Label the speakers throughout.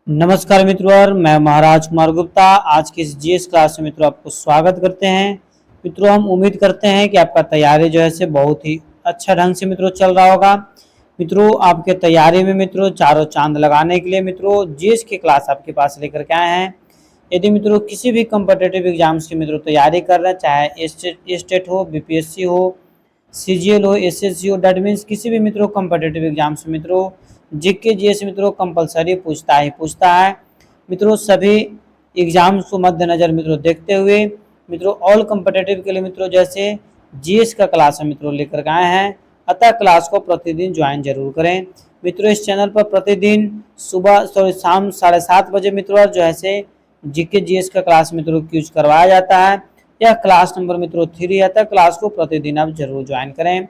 Speaker 1: नमस्कार मित्रों, और मैं महाराज कुमार गुप्ता आज की इस जीएस क्लास में मित्रों आपको स्वागत करते हैं। मित्रों, हम उम्मीद करते हैं कि आपका तैयारी जो है से बहुत ही अच्छा ढंग से मित्रों चल रहा होगा। मित्रों, आपके तैयारी में मित्रों चारों चांद लगाने के लिए मित्रों जीएस की क्लास आपके पास लेकर के आए हैं। यदि मित्रों किसी भी कम्पिटिटिव एग्जाम्स की मित्रों तैयारी कर रहे हैं, चाहे स्टेट हो, बीपीएससी हो, सीजीएल हो, एसएससी हो, दैट मीन्स किसी भी मित्रों कम्पिटिटिव एग्जाम्स में मित्रों जीके जीएस मित्रों कंपलसरी पूछता है। मित्रों, सभी एग्जाम्स को मद्देनजर मित्रों देखते हुए मित्रों ऑल कम्पिटिटिव के लिए मित्रों जैसे जीएस का क्लास हम मित्रों लेकर के आए हैं, अतः क्लास को प्रतिदिन ज्वाइन जरूर करें। मित्रों, इस चैनल पर प्रतिदिन सुबह शाम 7:30 बजे मित्रों जो है से जीके जीएस का क्लास मित्रों यूज करवाया जाता है। यह क्लास नंबर मित्रों 3 है, तक क्लास को प्रतिदिन आप जरूर ज्वाइन करें।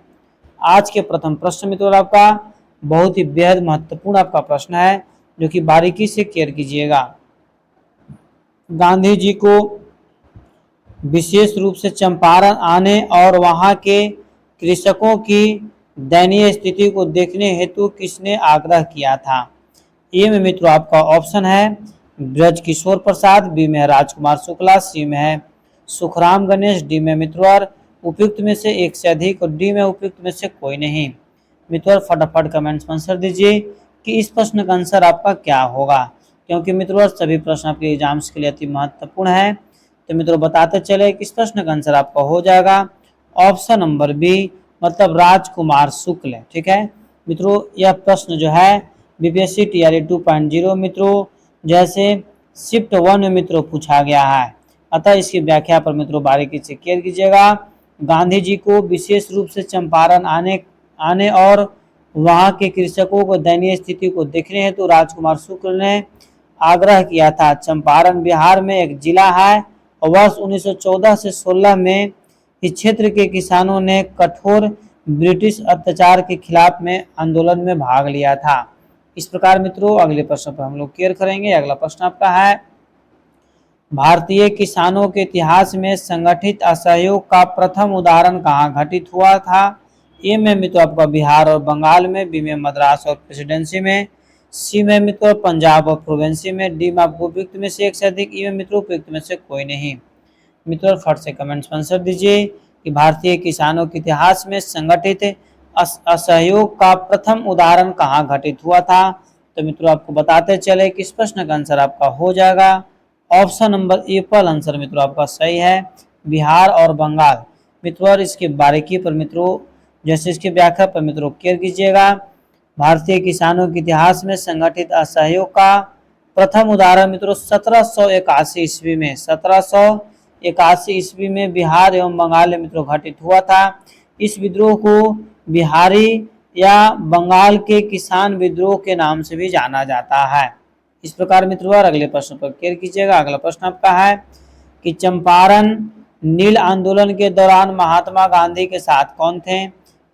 Speaker 1: आज के प्रथम प्रश्न मित्रों आपका बहुत ही बेहद महत्वपूर्ण आपका प्रश्न है, जो कि बारीकी से केयर कीजिएगा। गांधी जी को विशेष रूप से चंपारण आने और वहां के कृषकों की दयनीय स्थिति को देखने हेतु किसने आग्रह किया था? ए में मित्रों आपका ऑप्शन है ब्रज किशोर प्रसाद, बी में राजकुमार शुक्ला, सी में है सुखराम गणेश, डी में मित्रों उपयुक्त में से एक से अधिक, और डी में उपयुक्त में से कोई नहीं। मित्रों, फटाफट कमेंट्स में आंसर दीजिए कि इस प्रश्न का आंसर आपका क्या होगा, क्योंकि मित्रों सभी प्रश्न आपके एग्जाम्स के लिए अति महत्वपूर्ण है। तो मित्रों बताते चले कि इस प्रश्न का आंसर आपका हो जाएगा ऑप्शन नंबर बी, मतलब राजकुमार शुक्ल। ठीक है मित्रों, यह प्रश्न जो है बीपीएससी टीआरई 2.0 मित्रों जैसे शिफ्ट 1 में मित्रों पूछा गया है, अतः इसकी व्याख्या पर मित्रों बारीकी से केयर कीजिएगा। गांधी जी को विशेष रूप से चंपारण आने और वहां के कृषकों को दयनीय स्थिति को देखने हेतु तो राजकुमार शुक्ल ने आग्रह किया था। चंपारण बिहार में एक जिला है और वर्ष 1914 से 16 में इस क्षेत्र के किसानों ने कठोर ब्रिटिश अत्याचार के खिलाफ में आंदोलन में भाग लिया था। इस प्रकार मित्रों अगले प्रश्न पर हम लोग केयर करेंगे। अगला प्रश्न आपका है, भारतीय किसानों के इतिहास में संगठित असहयोग का प्रथम उदाहरण कहाँ घटित हुआ था? ए में मित्रों आपका बिहार और बंगाल में, बी में मद्रास और प्रेसिडेंसी में, सी में मित्रों पंजाब और प्रोवेंसी में, डी में आपको उपयुक्त में से एक से अधिक, ई में मित्रों उपयुक्त में से कोई नहीं। मित्रों फट से कमेंट्स में आंसर दीजिए कि भारतीय किसानों के इतिहास में संगठित असहयोग का प्रथम उदाहरण कहाँ घटित हुआ था? तो मित्रों आपको बताते चले कि इस प्रश्न का आंसर आपका हो जाएगा ऑप्शन नंबर ए पर आंसर मित्रों आपका सही है, बिहार और बंगाल। मित्रों और इसकी बारीकी पर मित्रों जैसे इसकी व्याख्या पर मित्रों केयर कीजिएगा। भारतीय किसानों के इतिहास में संगठित असहयोग का प्रथम उदाहरण मित्रों 1781 ईस्वी में 1781 ईस्वी में बिहार एवं बंगाल में मित्रों घटित हुआ था। इस विद्रोह को बिहारी या बंगाल के किसान विद्रोह के नाम से भी जाना जाता है। इस प्रकार मित्रों अगले प्रश्न पर केयर कीजिएगा। अगला प्रश्न आपका है कि चंपारण नील आंदोलन के दौरान महात्मा गांधी के साथ कौन थे?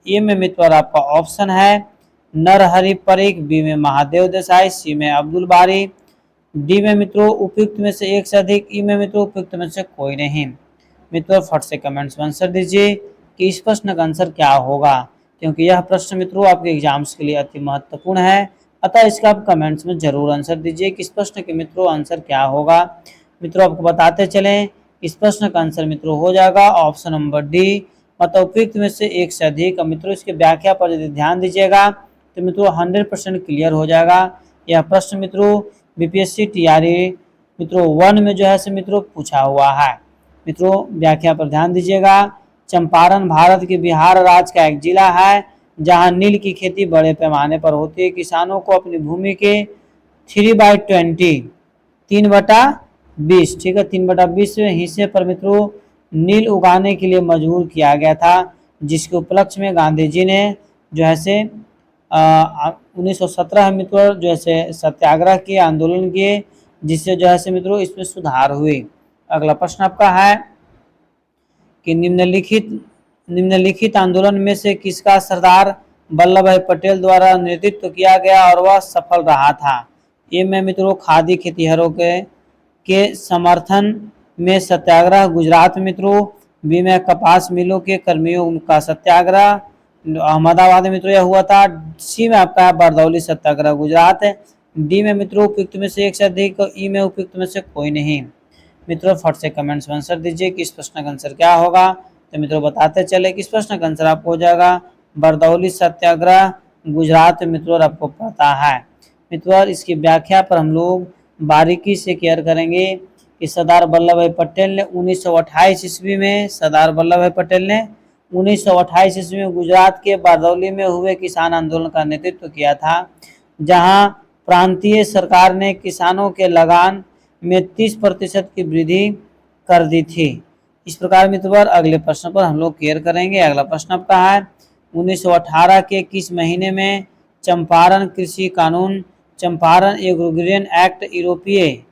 Speaker 1: ए में मित्रों आपका ऑप्शन है नरहरि परिक, बी में महादेव देसाई, सी में अब्दुल बारी, डी में मित्रों उपयुक्त में से एक से अधिक, ई में मित्रों उपयुक्त में से कोई नहीं। मित्रों फट से कमेंट्स में आंसर दीजिए कि इस प्रश्न का आंसर क्या होगा, क्योंकि यह प्रश्न मित्रों आपके एग्जाम्स के लिए अति महत्वपूर्ण है, अतः इसका आप कमेंट्स में जरूर आंसर दीजिए कि इस प्रश्न के मित्रों आंसर क्या होगा। मित्रों आपको बताते चलें इस प्रश्न का आंसर मित्रों हो जाएगा ऑप्शन नंबर डी, मतलब उपयुक्त में से एक से अधिक। मित्रों इसकी व्याख्या पर यदि ध्यान दीजिएगा तो मित्रों 100% क्लियर हो जाएगा। यह प्रश्न मित्रों बीपीएससी टीआरई मित्रों 1 में जो है से मित्रों पूछा हुआ है। मित्रों व्याख्या पर ध्यान दीजिएगा। चंपारण भारत के बिहार राज्य का एक जिला है जहां नील की खेती बड़े पैमाने पर होती है। किसानों को अपनी भूमि के 3/20 3/20 ठीक है 3/20 हिस्से पर मित्रों नील उगाने के लिए मजबूर किया गया था, जिसके उपलक्ष्य में गांधी जी ने जो है से 1917 मित्रों जो है से सत्याग्रह किए, आंदोलन किए, जिससे जो है से मित्रों इसमें सुधार हुई। अगला प्रश्न आपका है कि निम्नलिखित आंदोलन में से किसका सरदार वल्लभ भाई पटेल द्वारा नेतृत्व किया गया और वह सफल रहा था? ये में मित्रों खादी खेतिहरों के समर्थन में सत्याग्रह गुजरात मित्रों, बी में कपास मिलों के कर्मियों का सत्याग्रह अहमदाबाद में मित्रों यह हुआ था, सी में आपका बरदौली सत्याग्रह गुजरात है, डी में मित्रों उपयुक्त में से एक से अधिक, ई में उपयुक्त में से कोई नहीं। मित्रों फट से कमेंट्स में आंसर दीजिए कि इस प्रश्न का आंसर क्या होगा। तो मित्रों बताते चले कि इस प्रश्न का आंसर आपको हो जाएगा बरदौली सत्याग्रह, गुजरात में मित्रों आपको पता है। मित्रों इसकी व्याख्या पर हम लोग बारीकी से केयर करेंगे कि सरदार वल्लभ भाई पटेल ने 1928 ईस्वी में, सरदार वल्लभ भाई पटेल ने 1928 ईस्वी में गुजरात के बारदौली में हुए किसान आंदोलन का नेतृत्व किया था, जहां प्रांतीय सरकार ने किसानों के लगान में 30% की वृद्धि कर दी थी। इस प्रकार मित्रवर अगले प्रश्न पर हम लोग केयर करेंगे। अगला प्रश्न आपका है 1918 के किस महीने में चंपारण कृषि कानून, चंपारण एग्रीगेरियन एक्ट यूरोपीय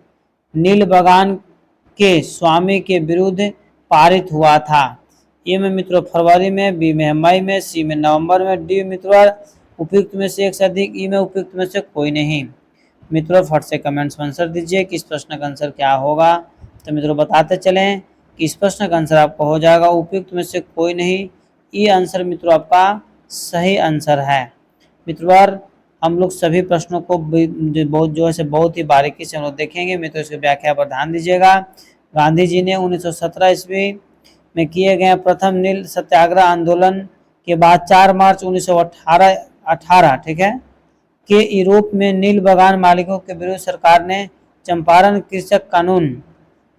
Speaker 1: नील बगान के स्वामी के विरुद्ध पारित हुआ था। ए में मित्रों फरवरी में, बी में मई में, सी में नवंबर में, डी मित्रों उपयुक्त में से एक से अधिक, ई में उपयुक्त में से कोई नहीं। मित्रों फट से कमेंट्स में आंसर दीजिए कि इस प्रश्न का आंसर क्या होगा। तो मित्रों बताते चलें कि इस प्रश्न का आंसर आपका हो जाएगा उपयुक्त में से कोई नहीं, ई आंसर मित्रों आपका सही आंसर है। मित्रों हम लोग सभी प्रश्नों को बहुत ही बारीकी से हम लोग देखेंगे। मित्रों इसकी व्याख्या पर ध्यान दीजिएगा। गांधी जी ने 1917 ईस्वी में किए गए प्रथम नील सत्याग्रह आंदोलन के बाद 4 मार्च 1918 ठीक है के यूरोप में नील बगान मालिकों के विरुद्ध सरकार ने चंपारण कृषक कानून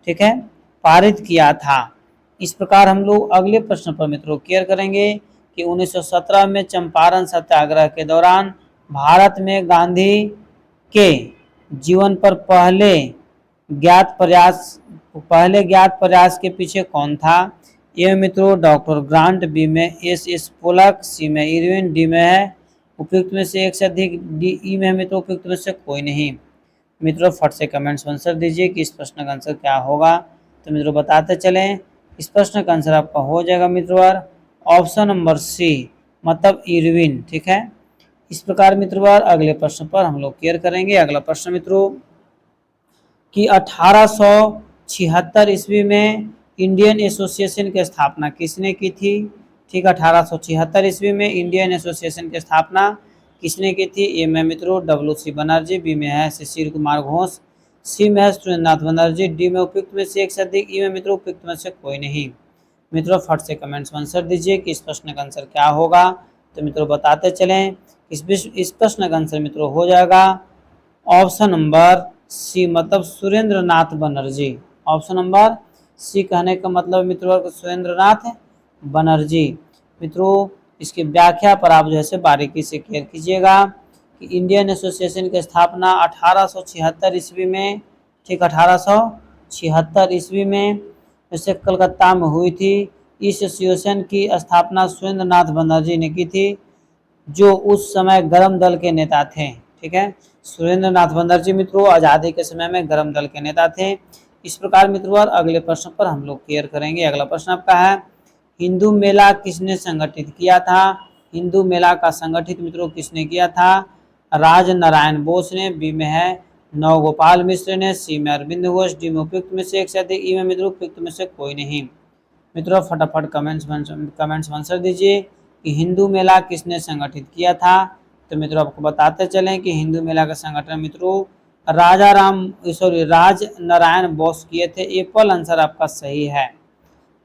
Speaker 1: ठीक है पारित किया था। इस प्रकार हम लोग अगले प्रश्न पर मित्रों केयर करेंगे कि 1917 में चंपारण सत्याग्रह के दौरान भारत में गांधी के जीवन पर पहले ज्ञात प्रयास के पीछे कौन था। ए मित्रों डॉक्टर ग्रांट, बी में एस पोलक, सी में इरविन, डी में है उपयुक्त में से एक से अधिक, डी ई में मित्रों उपयुक्त में से कोई नहीं। मित्रों फट से कमेंट्स में आंसर दीजिए कि इस प्रश्न का आंसर क्या होगा। तो मित्रों बताते चलें इस प्रश्न का आंसर आपका हो जाएगा मित्रों ऑप्शन नंबर सी मतलब इरविन ठीक है। इस प्रकार मित्रों अगले प्रश्न पर हम लोग केयर करेंगे। अगला प्रश्न मित्रों कि 1876 ईस्वी में इंडियन एसोसिएशन की स्थापना किसने की थी। ठीक 1876 ईस्वी में इंडियन एसोसिएशन की स्थापना किसने की थी। ए में मित्रों WC बनर्जी, बी में है शिशिर कुमार घोष, सी में है सुरेंद्रनाथ बनर्जी, डी में उपयुक्त में से एक से अधिक, ई में मित्रों उपयुक्त में से कोई नहीं। मित्रों फट से कमेंट्स में आंसर दीजिए कि इस प्रश्न का आंसर क्या होगा। तो मित्रों बताते चलें इस प्रश्न का आंसर मित्रों हो जाएगा ऑप्शन नंबर सी मतलब Surendranath Banerjee. Option number C कहने का मतलब मित्रों सुरेंद्रनाथ बनर्जी। मित्रों इसकी व्याख्या पर आप जो है बारीकी से केयर कीजिएगा कि इंडियन एसोसिएशन की स्थापना 1876 ईस्वी में ठीक 1876 ईस्वी में जैसे कलकत्ता में हुई थी। इस एसोसिएशन की स्थापना सुरेंद्रनाथ बनर्जी ने की थी जो उस समय गरम दल के नेता थे ठीक है। सुरेंद्रनाथ बनर्जी मित्रों आज़ादी के समय में गरम दल के नेता थे। इस प्रकार मित्रों अगले प्रश्न पर हम लोग क्लियर करेंगे। अगला प्रश्न आपका है हिंदू मेला किसने संगठित किया था। हिंदू मेला का संगठित मित्रों किसने किया था। राज नारायण बोस ने, बी में है नवगोपाल मिश्र ने, सी में अरविंद घोष, डी में उपयुक्त में से एक से अधिक, ई में मित्रों उपयुक्त में से कोई नहीं। मित्रों फटाफट कमेंट्स में आंसर दीजिए कि हिंदू मेला किसने संगठित किया था। तो मित्रों आपको बताते चलें कि हिंदू मेला का संगठन मित्रों राज नारायण बोस किए थे। एप्पल आंसर आपका सही है।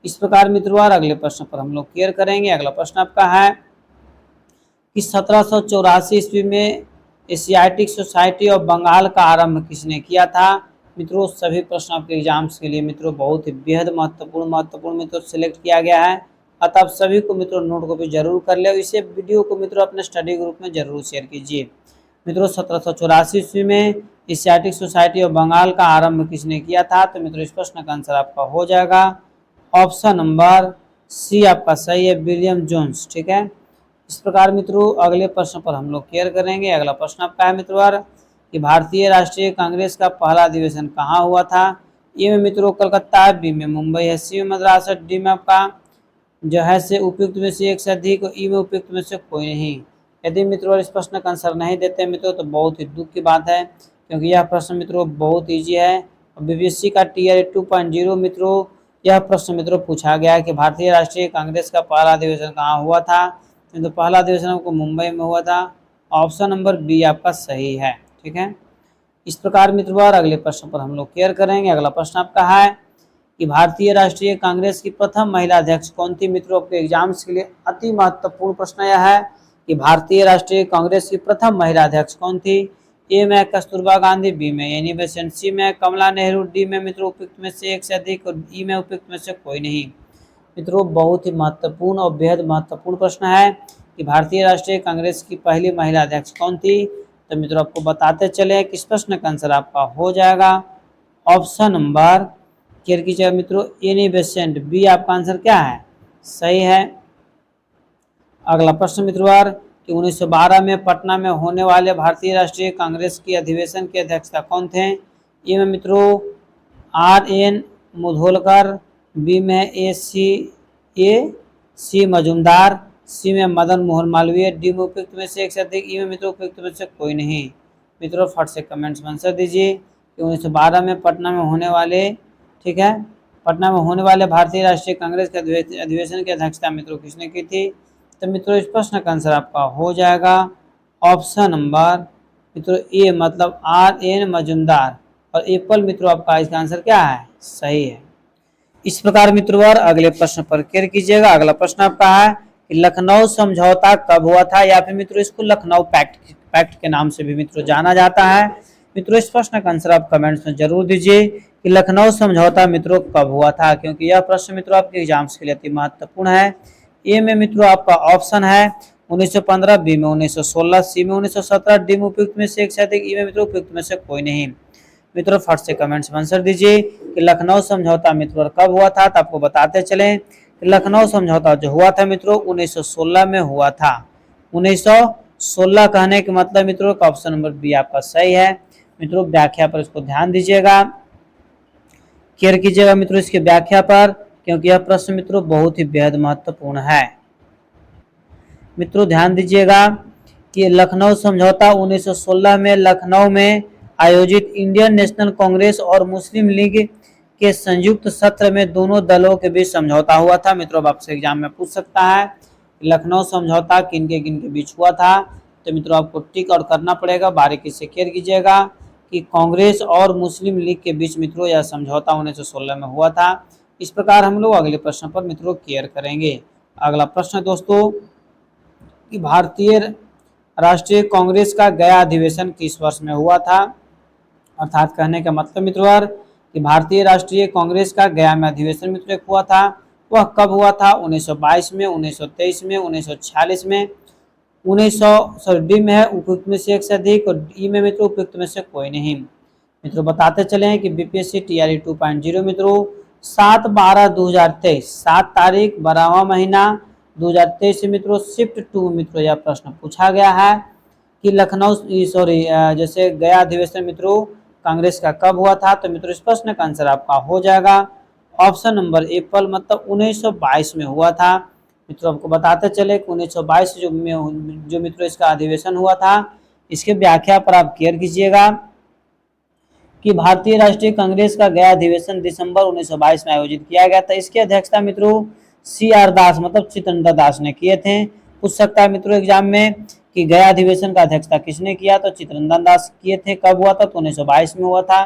Speaker 1: इस प्रकार मित्रों अगले प्रश्न पर हम लोग क्लियर करेंगे। अगला प्रश्न आपका है कि 1784 ईस्वी में एशियाटिक सोसाइटी ऑफ बंगाल का आरंभ किसने किया था। मित्रों सभी प्रश्न आपके एग्जाम्स के लिए मित्रों बहुत ही बेहद महत्वपूर्ण मित्रों सिलेक्ट किया गया है। अतः आप सभी को मित्रों नोट कॉपी जरूर कर ले। इसे वीडियो को मित्रों अपने स्टडी ग्रुप में जरूर शेयर कीजिए। मित्रों 1784 ईस्वी में एशियाटिक सोसाइटी ऑफ बंगाल का आरंभ किसने किया था। तो मित्रों इस प्रश्न का आंसर आपका हो जाएगा ऑप्शन नंबर सी आपका सही है विलियम जोन्स ठीक है। इस प्रकार मित्रों अगले प्रश्न पर हम लोग केयर करेंगे। अगला प्रश्न आपका है मित्रों कि भारतीय राष्ट्रीय कांग्रेस का पहला अधिवेशन कहाँ हुआ था। ए में मित्रों कलकत्ता, बी में मुंबई है, सी में मद्रास, डी में आपका जो है से उपयुक्त में से एक से अधिक, ई में उपयुक्त में से कोई नहीं। यदि मित्रों इस प्रश्न का आंसर नहीं देते मित्रों तो बहुत ही दुख की बात है क्योंकि यह प्रश्न मित्रों बहुत ईजी है। बीबीएससी का टीआर 2.0 मित्रों यह प्रश्न मित्रों पूछा गया है कि भारतीय राष्ट्रीय कांग्रेस का पहला अधिवेशन कहाँ हुआ था। तो पहला अधिवेशन आपको मुंबई में हुआ था। ऑप्शन नंबर बी आपका सही है ठीक है। इस प्रकार मित्रवर अगले प्रश्न पर हम लोग क्लियर करेंगे। अगला प्रश्न आपका है कि भारतीय राष्ट्रीय कांग्रेस की प्रथम महिला अध्यक्ष कौन थी। मित्रों, आपके एग्जाम्स के लिए अति महत्वपूर्ण प्रश्न यह है कि भारतीय राष्ट्रीय कांग्रेस की प्रथम महिला अध्यक्ष कौन थी। ए में कस्तूरबा गांधी, बी में एनी बेसेंट, सी में कमला नेहरू, डी में मित्रों उपयुक्त में से एक से अधिक और ई में उपयुक्त में से कोई नहीं। मित्रों, बहुत ही महत्वपूर्ण और बेहद महत्वपूर्ण प्रश्न है कि भारतीय राष्ट्रीय कांग्रेस की पहली महिला अध्यक्ष कौन थी। तो मित्रों, आपको बताते चले कि इस प्रश्न का आंसर आपका हो जाएगा ऑप्शन नंबर क्लियर कीजिएगा मित्रों, एनी बेसेंट, बी आपका आंसर क्या है, सही है। अगला प्रश्न मित्रवार कि 1912 में पटना में होने वाले भारतीय राष्ट्रीय कांग्रेस की अधिवेशन की अध्यक्षता कौन थे। ए में मित्रों RN मुधोलकर, बी में सी मजुमदार, सी में मदन मोहन मालवीय, डी में उपयुक्त में से एक से अधिक, ई में मित्रों उपयुक्त में से कोई नहीं। मित्रों, फट से कमेंट्स में आंसर दीजिए कि 1912 में पटना में होने वाले, ठीक है, पटना में होने वाले भारतीय राष्ट्रीय कांग्रेस के अधिवेशन की अध्यक्षता मित्रों किसने की थी। तो मित्रों, इस प्रश्न का आंसर आपका हो जाएगा ऑप्शन नंबर मित्रों ए, मतलब RN मजुमदार, और एप्पल मित्रों आपका इसका आंसर क्या है, सही है। इस प्रकार मित्रों अगले प्रश्न पर क्लियर कीजिएगा। अगला प्रश्न आपका है कि लखनऊ समझौता कब हुआ था, या फिर मित्रों इसको लखनऊ पैक्ट के नाम से भी मित्रों जाना जाता है। मित्रों, इस प्रश्न का आंसर आप कमेंट्स में जरूर दीजिए कि लखनऊ समझौता मित्रों कब हुआ था, क्योंकि यह प्रश्न मित्रों आपके एग्जाम्स के लिए अति महत्वपूर्ण है। ए में मित्रों आपका ऑप्शन है 1915, बी में 1916, सी में 1917, डी में उपयुक्त में से एक से अधिक, ई में मित्रों उपयुक्त में से कोई नहीं। मित्रों, फट से कमेंट्स में आंसर दीजिए कि लखनऊ समझौता मित्रों कब हुआ था। तो आपको बताते चले कि लखनऊ समझौता जो हुआ था मित्रों 1916 में हुआ था। 1916 कहने के मतलब मित्रों का ऑप्शन नंबर बी आपका सही है। मित्रों, व्याख्या पर इसको ध्यान दीजिएगा, क्लियर कीजिएगा मित्रों इसकी व्याख्या पर, क्योंकि यह प्रश्न मित्रों बहुत ही बेहद महत्वपूर्ण है। मित्रों, ध्यान दीजिएगा कि लखनऊ समझौता 1916 में लखनऊ में आयोजित इंडियन नेशनल कांग्रेस और मुस्लिम लीग के संयुक्त सत्र में दोनों दलों के बीच समझौता हुआ था। मित्रों, आपसे एग्जाम में पूछ सकता है लखनऊ समझौता किन के बीच हुआ था। तो मित्रों, आपको टिक और करना पड़ेगा, बारीकी से क्लियर कीजिएगा कि कांग्रेस और मुस्लिम लीग के बीच मित्रों यह समझौता 1916 में हुआ था। इस प्रकार हम लोग अगले प्रश्न पर मित्रों क्लियर करेंगे। अगला प्रश्न दोस्तों कि भारतीय राष्ट्रीय कांग्रेस का गया अधिवेशन किस वर्ष में हुआ था। अर्थात कहने का मतलब मित्रों कि भारतीय राष्ट्रीय कांग्रेस का गया में अधिवेशन मित्रों हुआ था, वह कब हुआ था। 1922 में, 1923 में, 1946 में, 1900 डी में है उपयुक्त में से एक से अधिक और ई में मित्रों उपयुक्त में से कोई नहीं। मित्रों, बताते चले कि बीपीएससी TRE 2.0 मित्रों 7/12/2023 7 तारीख 12वां महीना 2023 से मित्रों शिफ्ट 2 मित्रों यह प्रश्न पूछा गया है कि लखनऊ जैसे गया अधिवेशन मित्रों कांग्रेस का कब हुआ था। तो मित्रों, इस प्रश्न का आंसर आपका हो जाएगा ऑप्शन नंबर एप्पल, मतलब 1922 में हुआ था। मित्रों, आपको बताते चले कि 1922 जो मित्रों इसका अधिवेशन हुआ था, इसके व्याख्या पर आप क्लियर कीजिएगा कि भारतीय राष्ट्रीय कांग्रेस का गया अधिवेशन दिसंबर 1922 में आयोजित किया गया था। इसकी अध्यक्षता मित्रों CR दास, मतलब चित्रंदा दास ने किए थे। पूछ सकता है मित्रों एग्जाम में कि गया अधिवेशन का अध्यक्षता किसने किया। तो चित्रंदा दास किए थे। कब हुआ था। तो 1922 में हुआ था।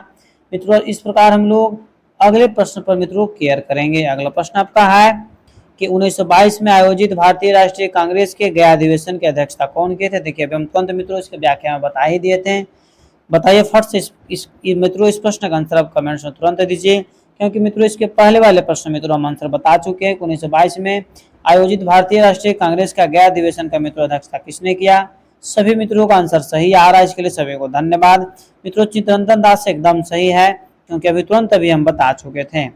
Speaker 1: मित्रों, इस प्रकार हम लोग अगले प्रश्न पर मित्रों क्लियर करेंगे। अगला प्रश्न आपका है कि 1922 में आयोजित भारतीय राष्ट्रीय कांग्रेस के गया अधिवेशन की अध्यक्षता कौन किए थे। देखिए, अभी हम तुरंत मित्रों इसके व्याख्या में बता ही दिए थे। बताइए फट से मित्रों इस प्रश्न का आंसर आप कमेंट्स में तुरंत दीजिए, क्योंकि मित्रों इसके पहले वाले प्रश्न मित्रों हम आंसर बता चुके हैं। 1922 में आयोजित भारतीय राष्ट्रीय कांग्रेस का गया अधिवेशन का मित्रों अध्यक्षता किसने किया। सभी मित्रों का आंसर सही आ रहा है, इसके लिए सभी को धन्यवाद। मित्रों, चित्रंतन दास एकदम सही है, क्योंकि अभी तुरंत अभी हम बता चुके थे।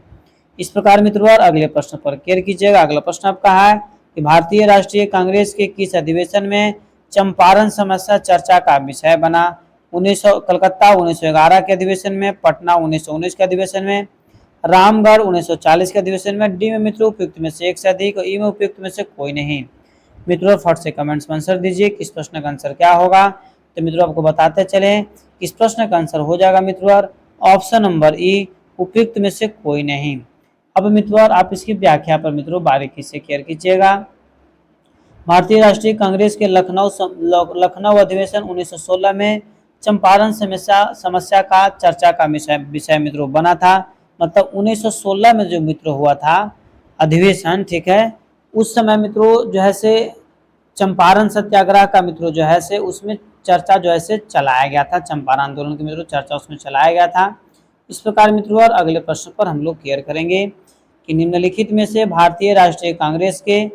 Speaker 1: इस प्रकार मित्रों अगले प्रश्न पर क्लियर कीजिएगा। अगला प्रश्न आपका है कि भारतीय राष्ट्रीय कांग्रेस के किस अधिवेशन में चंपारण समस्या चर्चा का विषय बना। कलकत्ता 1911 के अधिवेशन में, पटना 1919 के अधिवेशन में, रामगढ़ 1940 के अधिवेशन में, डी में मित्रों उपयुक्त में से एक से अधिक और ई में उपयुक्त में से कोई नहीं। मित्रों, फट से कमेंट्स में आंसर दीजिए कि इस प्रश्न का आंसर क्या होगा। तो मित्रों, आपको बताते चले कि इस प्रश्न का आंसर हो जाएगा मित्रों ऑप्शन नंबर ई, उपयुक्त में से कोई नहीं। अब मित्रों आप इसकी व्याख्या पर मित्रों बारीकी से क्लियर कीजिएगा। भारतीय राष्ट्रीय कांग्रेस के लखनऊ अधिवेशन 1916 में चंपारण समस्या समस्या का चर्चा का विषय मित्रों बना था। मतलब 1916 में जो मित्रों हुआ था अधिवेशन, ठीक है, उस समय मित्रों जो है से चंपारण सत्याग्रह का मित्रों जो है से उसमें चर्चा जो है से चलाया गया था। चंपारण आंदोलन की मित्रों चर्चा उसमें चलाया गया था। इस प्रकार मित्रों और अगले प्रश्न पर हम लोग क्लियर करेंगे कि निम्नलिखित में से भारतीय राष्ट्रीय कांग्रेस के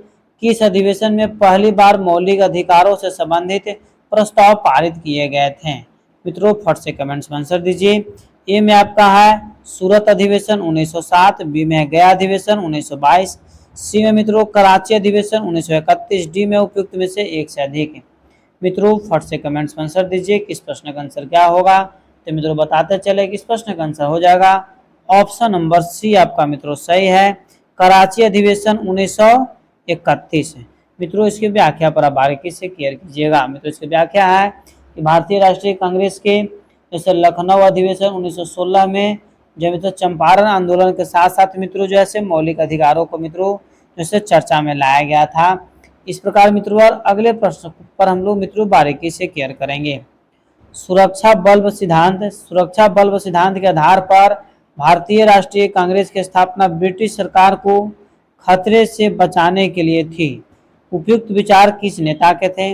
Speaker 1: किस अधिवेशन में पहली बार मौलिक अधिकारों से संबंधित प्रस्ताव पारित किए गए थे। मित्रों फट से कमेंट्स में आंसर दीजिए। ए में आपका है सूरत अधिवेशन 1907, बी में है गया अधिवेशन 1922, सी में मित्रों कराची अधिवेशन 1931, डी में उपयुक्त में से एक से अधिक। मित्रों फट से कमेंट्स में आंसर दीजिए किस प्रश्न का आंसर क्या होगा। तो मित्रों बताते चले किस प्रश्न का आंसर हो जाएगा ऑप्शन नंबर सी आपका मित्रों सही है, कराची अधिवेशन 1931। मित्रों इसकी व्याख्या पर आप बारीकी से क्लियर कीजिएगा। मित्रों इसकी व्याख्या है कि भारतीय राष्ट्रीय कांग्रेस के जैसे लखनऊ अधिवेशन 1916 में जो मित्रों चंपारण आंदोलन के साथ साथ मित्रों जो है मौलिक अधिकारों को मित्रों जैसे चर्चा में लाया गया था। इस प्रकार मित्रों और अगले प्रश्न पर हम लोग मित्रों बारीकी से क्लियर करेंगे। सुरक्षा बल्ब सिद्धांत के आधार पर भारतीय राष्ट्रीय कांग्रेस की स्थापना ब्रिटिश सरकार को खतरे से बचाने के लिए थी। उपयुक्त विचार किस नेता के थे।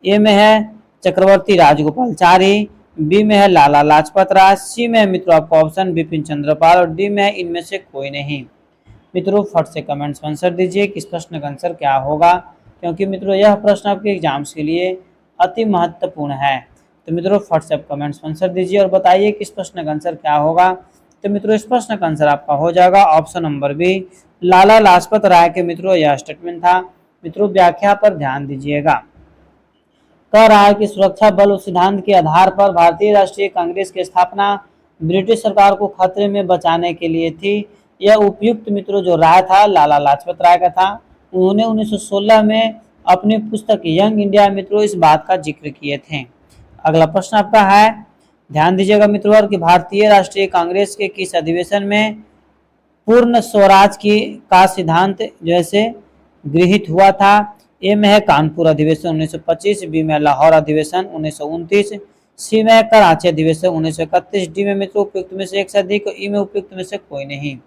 Speaker 1: ए में है चक्रवर्ती राजगोपालचारी, बी में है लाला लाजपत राय, सी में मित्रों आपका ऑप्शन बिपिन चंद्रपाल और डी में है इनमें से कोई नहीं। मित्रों फट से कमेंट्स में आंसर दीजिए किस प्रश्न का आंसर क्या होगा, क्योंकि मित्रों यह प्रश्न आपके एग्जाम्स के लिए अति महत्वपूर्ण है। तो मित्रों फट से कमेंट्स में आंसर दीजिए और बताइए किस प्रश्न का आंसर क्या होगा। तो मित्रों इस प्रश्न का आंसर आपका हो जाएगा option number B, Lala Lajpat Rai के मित्रों यह स्टेटमेंट था। मित्रों व्याख्या पर ध्यान दीजिएगा। कह रहा है कि सुरक्षा बल सिद्धांत के आधार पर भारतीय राष्ट्रीय कांग्रेस की स्थापना ब्रिटिश सरकार को खतरे में बचाने के लिए थी। यह उपयुक्त मित्रों जो राय था लाला लाजपत राय का था। उन्होंने 1916 में अपनी पुस्तक यंग इंडिया मित्रों इस बात का जिक्र किए थे। अगला प्रश्न आपका है, ध्यान दीजिएगा मित्रों कि भारतीय राष्ट्रीय कांग्रेस के किस अधिवेशन में पूर्ण स्वराज की का सिद्धांत जैसे गृहीत हुआ था। ए में है कानपुर अधिवेशन 1925, बी में लाहौर अधिवेशन 1929, सी में कराची अधिवेशन 1931, डी में मित्रों उपयुक्त में से एक से अधिक, ई में उपयुक्त में से कोई नहीं।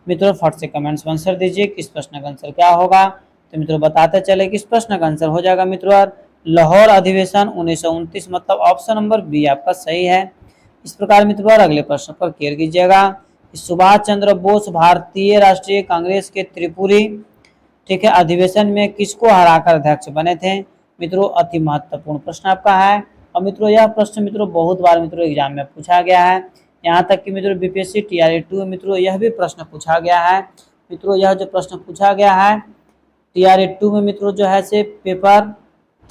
Speaker 1: मित्रों फट से कमेंट्स में आंसर दीजिए किस प्रश्न का आंसर क्या होगा। तो मित्रों बताते चले किस प्रश्न का आंसर हो जाएगा मित्रों लाहौर अधिवेशन 1929, मतलब ऑप्शन नंबर बी आपका सही है। इस प्रकार मित्रों अगले प्रश्न पर क्लियर कीजिएगा। सुभाष चंद्र बोस भारतीय राष्ट्रीय कांग्रेस के त्रिपुरी, ठीक है, अधिवेशन में किसको हराकर अध्यक्ष बने थे। मित्रों अति महत्वपूर्ण प्रश्न आपका है और मित्रों यह प्रश्न मित्रों बहुत बार मित्रों एग्जाम में पूछा गया है। यहाँ तक कि मित्रों बीपीएससी टीआरई 2 मित्रों यह भी प्रश्न पूछा गया है। मित्रों यह जो प्रश्न पूछा गया है टीआरई 2 में मित्रों जो है से पेपर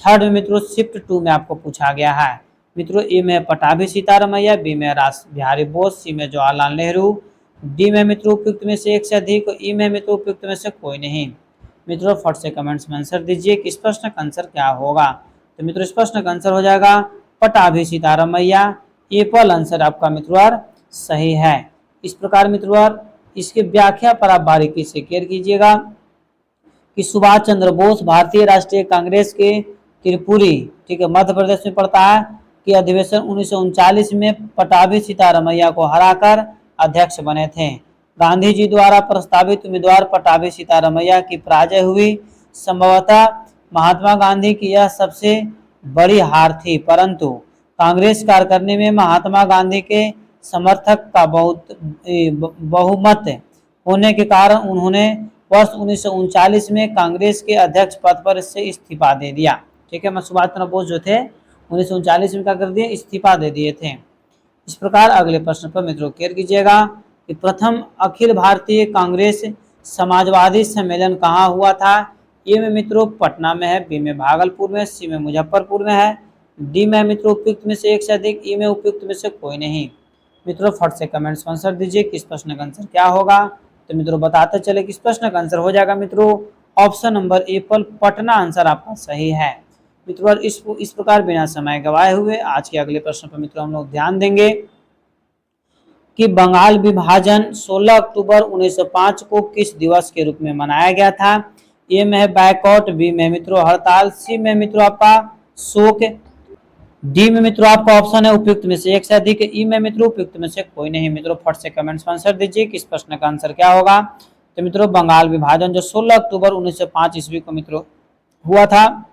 Speaker 1: 3 में मित्रों शिफ्ट 2 में आपको पूछा गया है। मित्रों ए में पटाभी सीतारमैया, बी में रास बिहारी बोस, सी में जवाहरलाल नेहरू, डी में मित्रों उपयुक्त में से एक से अधिक, ई में मित्रों उपयुक्त में से कोई नहीं। मित्रों फट से कमेंट्स में आंसर दीजिए कि इस प्रश्न का आंसर क्या होगा। तो मित्रों इस प्रश्न का आंसर हो जाएगा पटाभी सीतारमैया। ए पर आंसर आपका मित्रों सही है। इस प्रकार मित्रों इसकी व्याख्या पर आप बारीकी से क्लियर कीजिएगा कि सुभाष चंद्र बोस भारतीय राष्ट्रीय कांग्रेस के त्रिपुरी, ठीक है, मध्य प्रदेश में पड़ता है, कि अधिवेशन 1939 में पटाभी सीतारमैया को हराकर अध्यक्ष बने थे। गांधी जी द्वारा प्रस्तावित उम्मीदवार पटाभी सीतारमैया की पराजय हुई। संभवतः महात्मा गांधी की यह सबसे बड़ी हार थी, परंतु कांग्रेस कार्यकारिणी में महात्मा गांधी के समर्थक का बहुमत होने के कारण उन्होंने वर्ष 1939 में कांग्रेस के अध्यक्ष पद पर से इस्तीफा दे दिया। ठीक है, मैं सुभाष चंद्र बोस जो थे 1939 में क्या कर दिए, इस्तीफा दे दिए थे। इस प्रकार अगले प्रश्न पर मित्रों क्लियर कीजिएगा कि प्रथम अखिल भारतीय कांग्रेस समाजवादी सम्मेलन कहाँ हुआ था। ए में मित्रों पटना में है, बी में भागलपुर में, सी में मुजफ्फरपुर में है, डी में मित्रों उपयुक्त में से एक से अधिक, ई में उपयुक्त में से कोई नहीं। मित्रों फट से कमेंट्स में आंसर दीजिए किस प्रश्न का आंसर क्या होगा। तो मित्रों बताते चले किस प्रश्न का आंसर हो जाएगा मित्रों ऑप्शन नंबर ए पर पटना आंसर आपका सही है। मित्रों इस प्रकार बिना समय गवाए हुए आज के अगले प्रश्न पर मित्रों हम लोग ध्यान देंगे कि बंगाल विभाजन 16 अक्टूबर 1905 को किस दिवस के रूप में मनाया गया था। ए में है बैकआउट, बी में मित्रों हड़ताल, सी में मित्रों आपका शोक डी में मित्रों आपका ऑप्शन है उपयुक्त में से एक से अधिक, ई में मित्रों उपयुक्त में से कोई नहीं। मित्रों फट से कमेंट्स में आंसर दीजिए कि इस प्रश्न का आंसर क्या होगा। तो मित्रों बंगाल विभाजन जो 16 अक्टूबर 1905 ईस्वी को मित्रों हुआ था,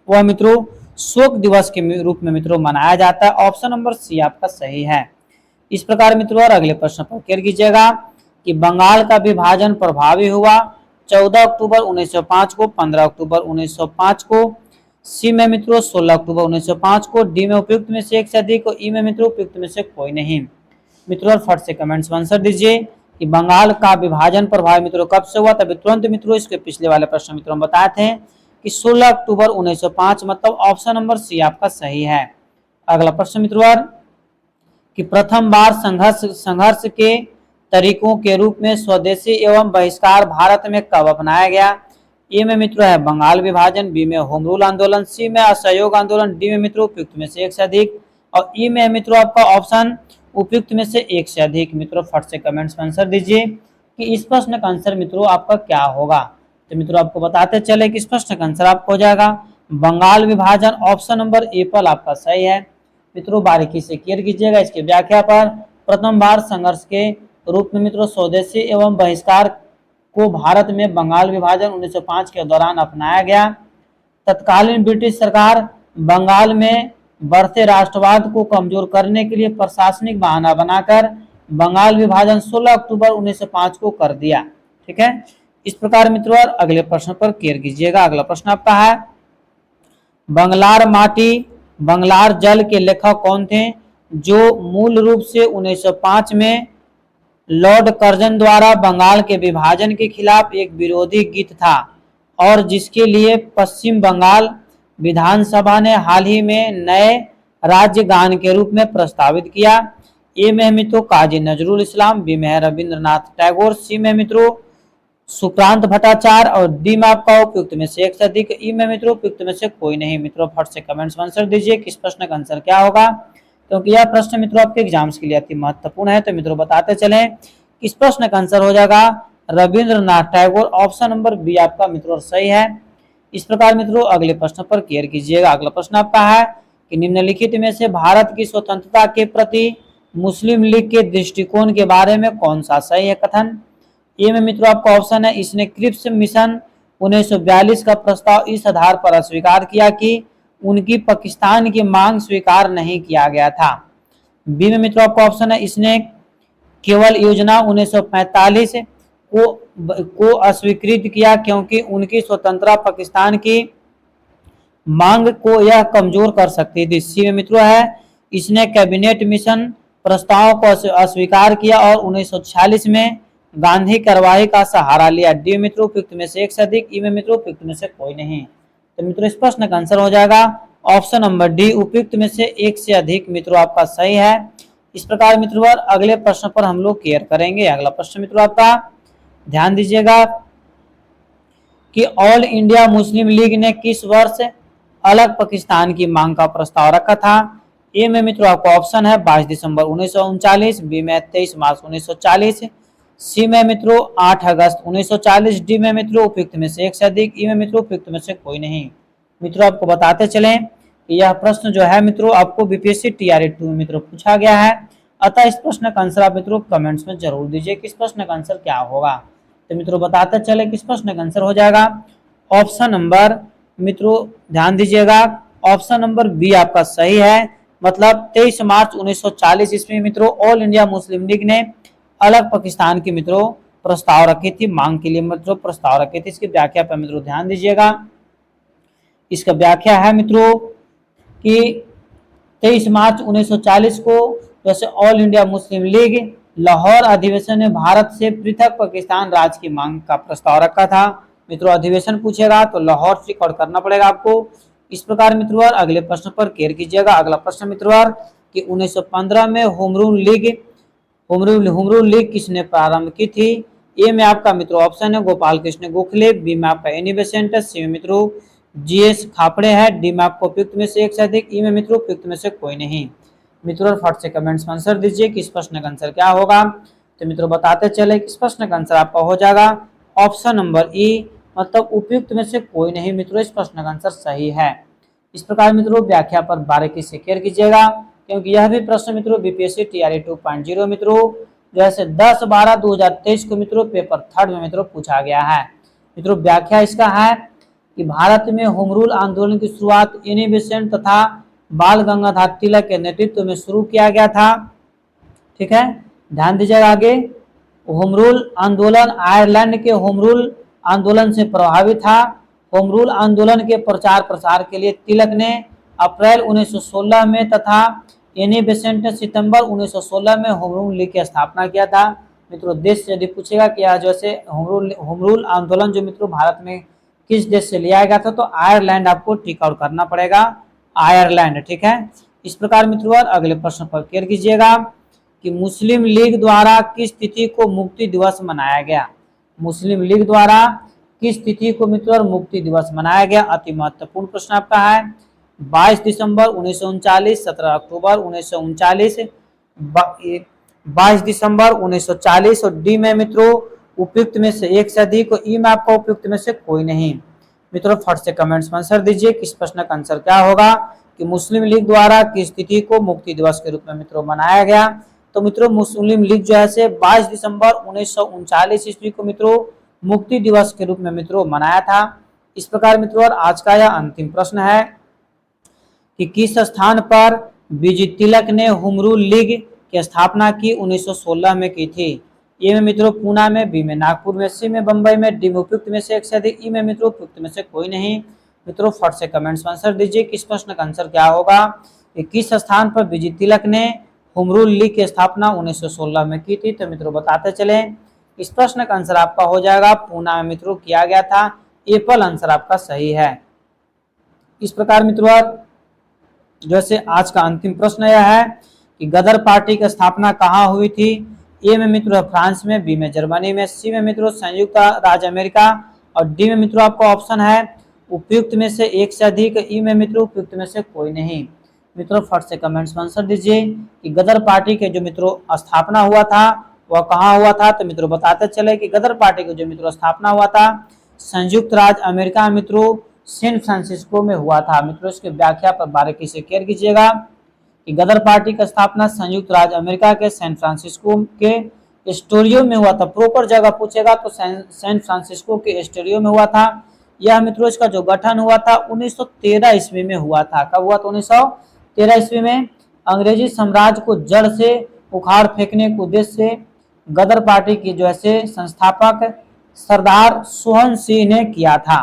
Speaker 1: वह मित्रों शोक दिवस के रूप में मित्रों मनाया जाता है। ऑप्शन नंबर सी आपका सही है। इस प्रकार मित्रों और अगले प्रश्न पर केयर कीजिएगा कि बंगाल का विभाजन प्रभावी हुआ 14 अक्टूबर 1905 को, 15 अक्टूबर 1905 को, सी में मित्रों 16 अक्टूबर 1905 को, डी में उपयुक्त में से एक से अधिक और ई में मित्रों उपयुक्त में से कोई नहीं। मित्रों फट से कमेंट्स में आंसर दीजिए कि बंगाल का विभाजन प्रभावी मित्रों कब से हुआ। तभी तुरंत मित्रों इसके पिछले वाले प्रश्न मित्रों हम बताए थे कि 16 अक्टूबर 1905, मतलब ऑप्शन नंबर सी आपका सही है। अगला प्रश्न मित्रों कि प्रथम बार संघर्ष के तरीकों के रूप में स्वदेशी एवं बहिष्कार भारत में कब अपनाया गया। ए में मित्रों है बंगाल विभाजन, बी में होम रूल आंदोलन, सी में असहयोग आंदोलन, डी में मित्रों उपयुक्त में से एक से अधिक और ई में मित्रों आपका ऑप्शन उपयुक्त में से एक से अधिक। मित्रों फट से कमेंट्स में आंसर दीजिए कि इस प्रश्न का आंसर मित्रों आपका क्या होगा। तो मित्रों आपको बताते चले कि इस प्रश्न का आंसर आपको हो जाएगा बंगाल विभाजन, ऑप्शन नंबर ए पर आपका सही है। मित्रों बारीकी से क्लियर कीजिएगा इसकी व्याख्या पर। प्रथम बार संघर्ष के रूप में मित्रों स्वदेशी एवं बहिष्कार को भारत में बंगाल विभाजन 1905 के दौरान अपनाया गया। तत्कालीन ब्रिटिश सरकार बंगाल में बढ़ते राष्ट्रवाद को कमजोर करने के लिए प्रशासनिक बहाना बनाकर बंगाल विभाजन 16 अक्टूबर 1905 को कर दिया। ठीक है, इस प्रकार मित्रों अगले प्रश्न पर क्लियर कीजिएगा। अगला प्रश्न आपका है बंगलार माटी बंगलार जल के लेखक कौन थे, जो मूल रूप से 1905 में लॉर्ड कर्जन द्वारा बंगाल के विभाजन के खिलाफ एक विरोधी गीत था और जिसके लिए पश्चिम बंगाल विधानसभा ने हाल ही में नए राज्य गान के रूप में प्रस्तावित किया। ए में मित्रों काजी नजरुल इस्लाम, बी में रविंद्रनाथ टैगोर, सी में मित्रों सुकांत भट्टाचार्य और डी में आपका उपयुक्त में से एक से अधिक, ई में मित्रों उपयुक्त में से कोई नहीं। मित्रों फट से कमेंट्स में आंसर दीजिए कि इस प्रश्न का आंसर क्या होगा, क्योंकि यह प्रश्न मित्रों आपके एग्जाम्स के लिए अति महत्वपूर्ण है। तो मित्रों बताते चले इस प्रश्न का आंसर हो जाएगा Rabindranath Tagore, option number B आपका मित्रों सही है। इस प्रकार मित्रों अगले प्रश्न पर क्लियर कीजिएगा। अगला प्रश्न आपका है कि निम्नलिखित में से भारत की स्वतंत्रता के प्रति मुस्लिम लीग के दृष्टिकोण के बारे में कौन सा सही है कथन। ए में मित्रों आपका ऑप्शन है इसने क्रिप्स मिशन 1942 का प्रस्ताव इस आधार पर अस्वीकार किया कि उनकी पाकिस्तान की मांग स्वीकार नहीं किया गया था। बी में मित्रों आपका ऑप्शन है इसने केवल योजना 1945 को अस्वीकृत किया क्योंकि उनकी स्वतंत्रता पाकिस्तान की मांग को यह कमजोर कर सकती थी। सी में मित्रों है इसने कैबिनेट मिशन प्रस्ताव को अस्वीकार किया और 1946 में गांधी कार्रवाई का सहारा लिया। डी मित्रों उपयुक्त में से एक से अधिक, ई में मित्रों उपयुक्त में से कोई नहीं। तो मित्रों इस प्रश्न का आंसर हो जाएगा ऑप्शन नंबर डी उपयुक्त में से एक से अधिक मित्रों आपका सही है। इस प्रकार मित्रों अगले प्रश्न पर हम लोग क्लियर करेंगे। अगला प्रश्न मित्रों आपका ध्यान दीजिएगा कि ऑल इंडिया मुस्लिम लीग ने किस वर्ष अलग पाकिस्तान की मांग का प्रस्ताव रखा था। ए में मित्रों आपका ऑप्शन है 22 दिसंबर 1939, बी में 23 मार्च 1940, सी में मित्रों 8 अगस्त 1940, डी में मित्रों उपयुक्त में से एक से अधिक, ई में मित्रों उपयुक्त में से कोई नहीं। मित्रों आपको बताते चलें कि यह प्रश्न जो है मित्रों आपको बीपीएससी टीआरई 2 में मित्रों पूछा गया है, अतः इस प्रश्न का आंसर आप मित्रों कमेंट्स में जरूर दीजिए कि इस प्रश्न का आंसर क्या होगा। तो मित्रों बताते चले कि इस प्रश्न का आंसर हो जाएगा ऑप्शन नंबर मित्रों ध्यान दीजिएगा ऑप्शन नंबर बी आपका सही है। मतलब 23 मार्च 1940 ईस्वी मित्रों ऑल इंडिया मुस्लिम लीग ने अलग पाकिस्तान की मित्रों प्रस्ताव रखी थी, मांग के लिए मित्रों प्रस्ताव रखे थे। इसकी व्याख्या पर मित्रों ध्यान दीजिएगा। इसका व्याख्या है मित्रों कि 23 मार्च 1940 को जैसे all India Muslim league Lahore अधिवेशन में भारत से पृथक पाकिस्तान राज्य की मांग का प्रस्ताव रखा था। मित्रों अधिवेशन पूछेगा तो लाहौर से रिकॉर्ड करना पड़ेगा आपको। इस प्रकार मित्रों अगले प्रश्न पर केयर कीजिएगा। अगला प्रश्न मित्रों कि 1915 में होम रूल लीग किसने प्रारंभ की थी। ए में आपका मित्रों ऑप्शन है गोपाल कृष्ण गोखले, बी में आपका एनी बेसेंट, सी में मित्रों जीएस खापड़े है, डी में आपको उपयुक्त में से एक से अधिक, ई में मित्रों उपयुक्त में से कोई नहीं। मित्रों फट से कमेंट्स में आंसर दीजिए कि इस प्रश्न का आंसर क्या होगा। तो मित्रों बताते चले कि इस प्रश्न का आंसर आपका हो जाएगा ऑप्शन नंबर ई, मतलब उपयुक्त में से कोई नहीं। मित्रों इस प्रश्न का आंसर सही है। इस प्रकार मित्रों व्याख्या पर बारीकी से केयर कीजिएगा, क्योंकि यह भी प्रश्न मित्रों बीपीएससी टीआरई 2.0 मित्रों जैसे 10/12/2023 को मित्रों पेपर 3 में मित्रों पूछा गया है। मित्रों व्याख्या इसका है कि भारत में होम रूल आंदोलन की शुरुआत एनी बेसेंट तथा बाल गंगाधर तिलक के नेतृत्व में शुरू किया गया था। ठीक है, ध्यान दीजिएगा आगे। होम रूल आंदोलन आयरलैंड के होम रूल आंदोलन से प्रभावित था। होम रूल आंदोलन के प्रचार प्रसार के लिए तिलक ने अप्रैल 1916 में तथा एनी बेसेंट ने सितंबर 1916 में होम रूल लीग की स्थापना किया था। मित्रों देश से यदि पूछेगा कि जैसे होम रूल आंदोलन जो मित्रों भारत में किस देश से लिया गया था, तो आयरलैंड आपको टिक आउट करना पड़ेगा, आयरलैंड। ठीक है, इस प्रकार मित्रों अगले प्रश्न पर केयर कीजिएगा कि मुस्लिम लीग द्वारा किस तिथि को मुक्ति दिवस मनाया गया। मुस्लिम लीग द्वारा किस तिथि को मित्रों मुक्ति दिवस मनाया गया, अति महत्वपूर्ण प्रश्न आपका है। 22 दिसंबर 1939, 17 अक्टूबर 1939, 22 दिसंबर 1940 और डी में मित्रों उपयुक्त में से एक से अधिक और ई में आपका उपयुक्त में से कोई नहीं। मित्रों फट से कमेंट्स में आंसर दीजिए किस प्रश्न का आंसर क्या होगा कि मुस्लिम लीग द्वारा किस तिथि को मुक्ति दिवस के रूप में मित्रों मनाया गया। तो मित्रों मुस्लिम लीग जो है से 22 दिसंबर 1939 ईस्वी को मित्रों मुक्ति दिवस के रूप में मित्रों मनाया था। इस प्रकार मित्रों आज का यह अंतिम प्रश्न है कि किस स्थान पर बीजी तिलक ने होम रूल लीग की स्थापना की 1916 में की थी। ए में मित्रों पूना में, बी में नागपुर में, सी में बंबई में, डी में उपयुक्त में से एक से अधिक, ई में मित्रों उपयुक्त में से कोई नहीं। मित्रों फट से कमेंट्स में आंसर दीजिए किस प्रश्न का आंसर क्या होगा कि किस स्थान पर बीजी तिलक ने होम रूल लीग की स्थापना 1916 में की थी। तो मित्रों बताते चले इस प्रश्न का आंसर आपका हो जाएगा पूना में मित्रों किया गया था। एप्पल आंसर आपका सही है। इस प्रकार मित्रों जैसे आज का अंतिम प्रश्न यह है कि गदर पार्टी की स्थापना कहाँ हुई थी। ए में मित्रों फ्रांस में, बी में जर्मनी में, सी में मित्रों संयुक्त राज्य अमेरिका और डी में मित्रों आपका ऑप्शन है उपयुक्त में से एक से अधिक, ई में मित्रों उपयुक्त में से कोई नहीं। मित्रों फट से कमेंट्स में आंसर दीजिए कि गदर पार्टी के जो मित्रों स्थापना हुआ था वह कहाँ हुआ था। तो मित्रों बताते चले कि गदर पार्टी की जो मित्रों स्थापना हुआ था संयुक्त राज्य अमेरिका मित्रों सैन फ्रांसिस्को में हुआ था। मित्रों इसकी व्याख्या पर बारीकी से केयर कीजिएगा कि गदर पार्टी का स्थापना संयुक्त राज्य अमेरिका के सैन फ्रांसिस्को के एस्टोरियो में हुआ था। प्रॉपर जगह पूछेगा तो सैन फ्रांसिस्को के एस्टोरियो में हुआ था। यह मित्रों इसका जो गठन हुआ था 1913 ईस्वी में हुआ था। कब हुआ था? 1913 ईस्वी में। अंग्रेजी साम्राज्य को जड़ से उखाड़ फेंकने के उद्देश्य से गदर पार्टी की जो है संस्थापक सरदार सोहन सिंह ने किया था।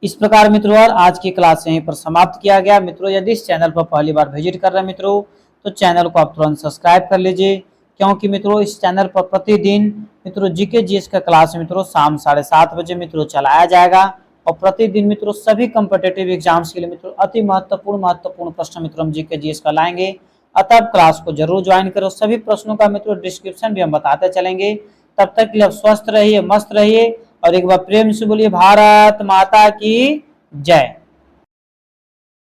Speaker 1: इस प्रकार मित्रों आज की क्लास यहीं पर समाप्त किया गया। मित्रों यदि इस चैनल पर पहली बार विजिट कर रहे हैं मित्रों तो चैनल को आप तुरंत सब्सक्राइब कर लीजिए, क्योंकि मित्रों इस चैनल पर प्रतिदिन मित्रों जीके जीएस का क्लास मित्रों शाम 7:30 बजे मित्रों चलाया जाएगा और प्रतिदिन मित्रों सभी कॉम्पिटिटिव एग्जाम्स के लिए मित्रों अति महत्वपूर्ण प्रश्न मित्रों हम जीके जीएस का लाएंगे। अतः क्लास को जरूर ज्वाइन करो। सभी प्रश्नों का मित्रों डिस्क्रिप्शन भी हम बताते चलेंगे। तब तक के लिए आप स्वस्थ रहिए, मस्त रहिए और एक बार प्रेम से बोलिए भारत माता की जय।